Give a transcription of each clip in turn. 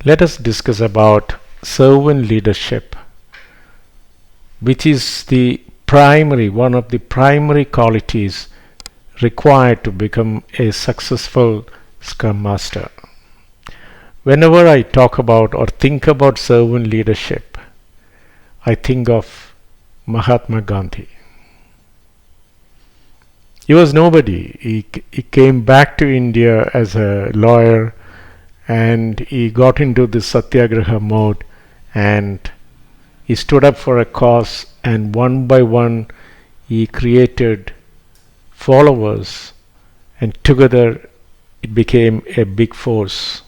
Let us discuss about servant leadership, which is one of the primary qualities required to become a successful Scrum Master. Whenever I talk about or think about servant leadership, I think of Mahatma Gandhi. He was nobody. He came back to India as a lawyer, and he got into the satyagraha mode, and he stood up for a cause, and one by one he created followers, and together it became a big force.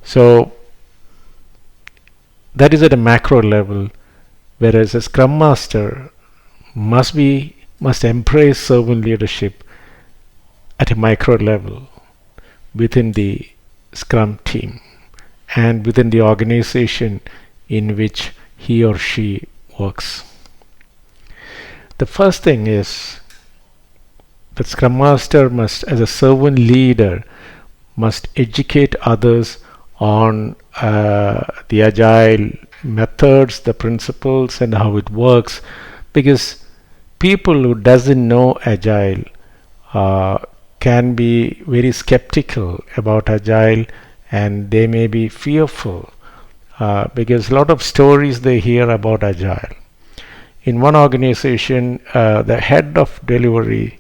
So that is at a macro level, whereas a Scrum Master must embrace servant leadership at a micro level within the Scrum team and within the organization in which he or she works. The first thing is that Scrum Master must, as a servant leader, must educate others on the Agile methods, the principles, and how it works, because people who doesn't know Agile can be very skeptical about Agile, and they may be fearful because a lot of stories they hear about Agile. In one organization, the head of delivery,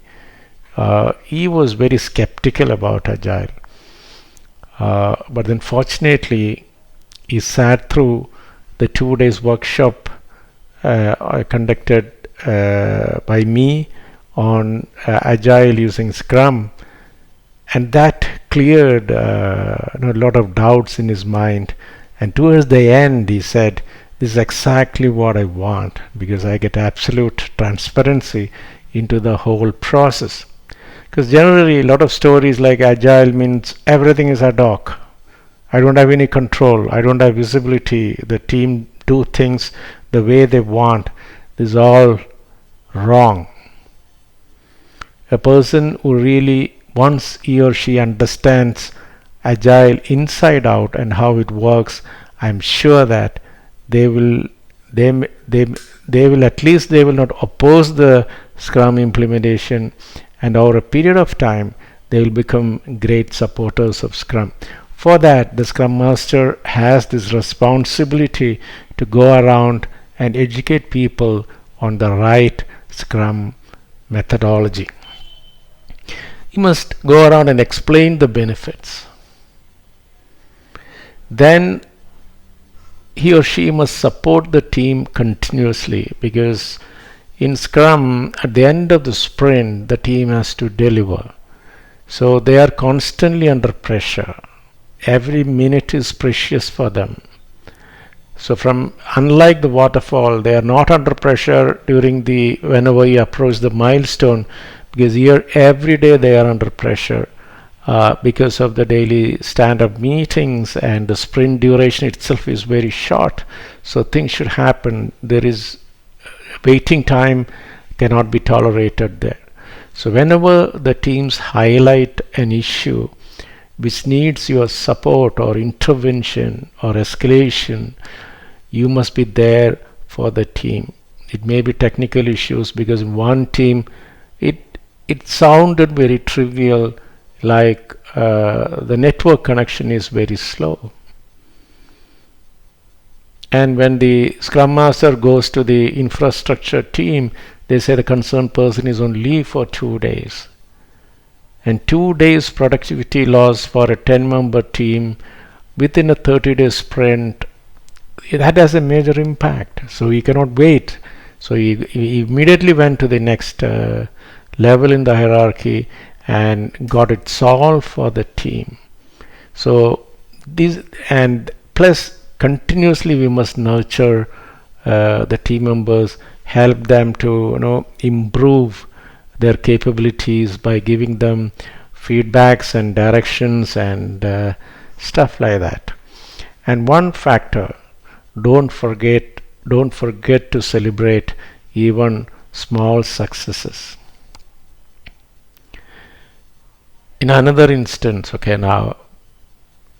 he was very skeptical about Agile. But then fortunately, he sat through the 2 days workshop conducted by me on Agile using Scrum, and that cleared a lot of doubts in his mind. And towards the end, he said, "This is exactly what I want, because I get absolute transparency into the whole process." Because generally, a lot of stories like Agile means everything is ad hoc. I don't have any control. I don't have visibility. The team do things the way they want. This is all wrong. A person who really, once he or she understands Agile inside out and how it works, I'm sure that they will not oppose the Scrum implementation, and over a period of time they will become great supporters of Scrum. For that, the Scrum Master has this responsibility to go around and educate people on the right Scrum methodology. He must go around and explain the benefits. Then he or she must support the team continuously, because in Scrum, at the end of the sprint, the team has to deliver. So they are constantly under pressure. Every minute is precious for them. So unlike the waterfall, they are not under pressure whenever you approach the milestone, because here every day they are under pressure because of the daily stand-up meetings, and the sprint duration itself is very short. So things should happen. There is waiting time cannot be tolerated there. So whenever the teams highlight an issue which needs your support or intervention or escalation, you must be there for the team. It may be technical issues, because in one team it sounded very trivial, like the network connection is very slow. And when the Scrum Master goes to the infrastructure team, they say the concerned person is on leave for 2 days. And 2 days productivity loss for a 10-member team within a 30-day sprint, that has a major impact. So he cannot wait. So he immediately went to the next level in the hierarchy and got it solved for the team. So and plus continuously we must nurture the team members, help them to improve their capabilities by giving them feedbacks and directions and stuff like that. And one factor, don't forget to celebrate even small successes. In another instance, now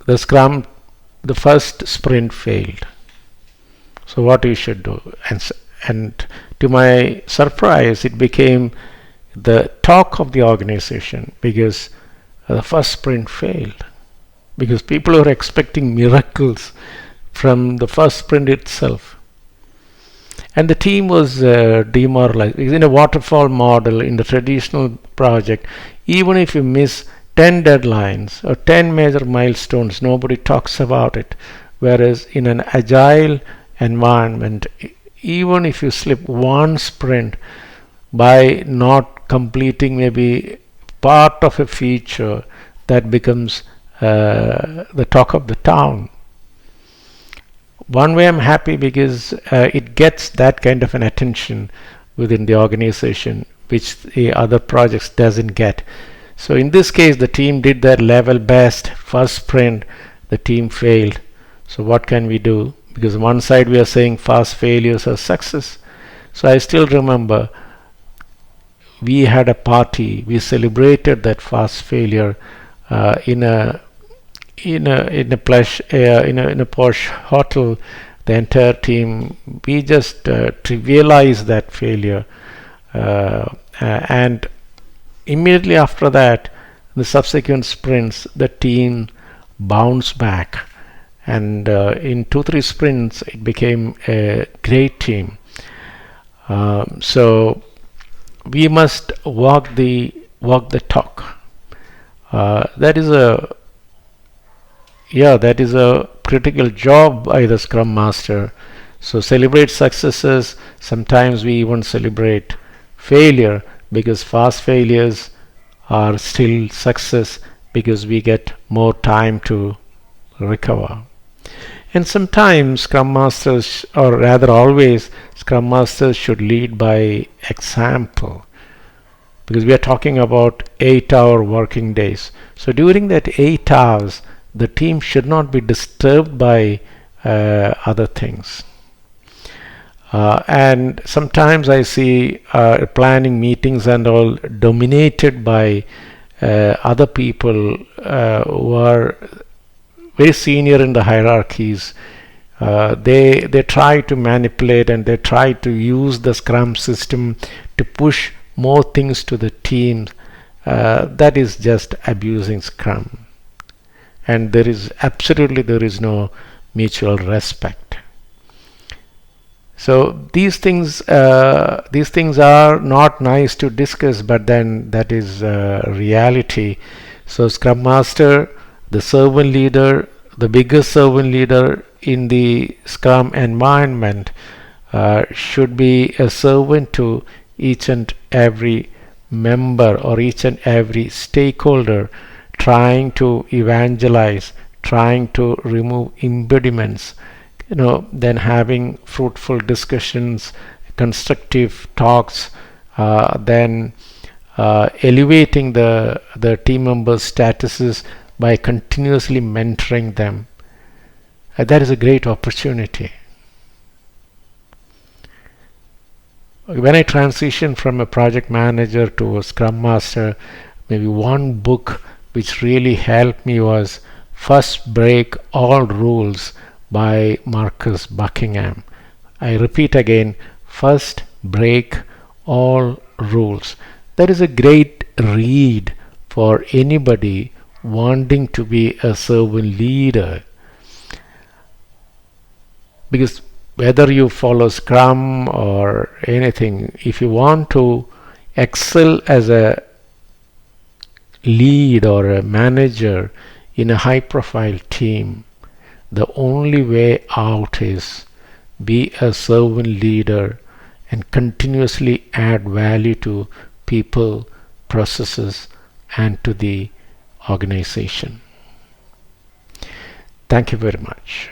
the first sprint failed. So what you should do? And to my surprise, it became the talk of the organization because the first sprint failed. Because people were expecting miracles from the first sprint itself. And the team was demoralized. In a waterfall model, in the traditional project, even if you miss 10 deadlines or 10 major milestones, nobody talks about it. Whereas in an agile environment, even if you slip one sprint by not completing maybe part of a feature, that becomes the talk of the town. One way I'm happy because it gets that kind of an attention within the organization, which the other projects doesn't get. So in this case, the team did their level best. First sprint, the team failed. So what can we do? Because on one side we are saying fast failures are success. So I still remember we had a party. We celebrated that fast failure in a posh hotel. The entire team, we just trivialized that failure, and immediately after that, the subsequent sprints, the team bounced back, and in 2-3 sprints, it became a great team. So we must walk the talk. That is a critical job by the Scrum Master. So celebrate successes. Sometimes we even celebrate failure, because fast failures are still success because we get more time to recover. And sometimes Scrum Masters, or rather always, Scrum Masters should lead by example, because we are talking about 8-hour working days. So during that 8 hours, the team should not be disturbed by other things. And sometimes I see planning meetings and all dominated by other people who are very senior in the hierarchies. They try to manipulate and they try to use the Scrum system to push more things to the team. That is just abusing Scrum. And there is no mutual respect. So these things are not nice to discuss, but then that is reality. So Scrum Master, the servant leader, the biggest servant leader in the Scrum environment, should be a servant to each and every member or each and every stakeholder, trying to evangelize, trying to remove impediments, then having fruitful discussions, constructive talks, then elevating the team members' statuses by continuously mentoring them. That is a great opportunity. When I transitioned from a project manager to a Scrum Master, maybe one book which really helped me was First Break All Rules by Marcus Buckingham. I repeat again, First Break All Rules. That is a great read for anybody wanting to be a servant leader. Because whether you follow Scrum or anything, if you want to excel as a lead or a manager in a high profile team, the only way out is be a servant leader and continuously add value to people, processes, and to the organization. Thank you very much.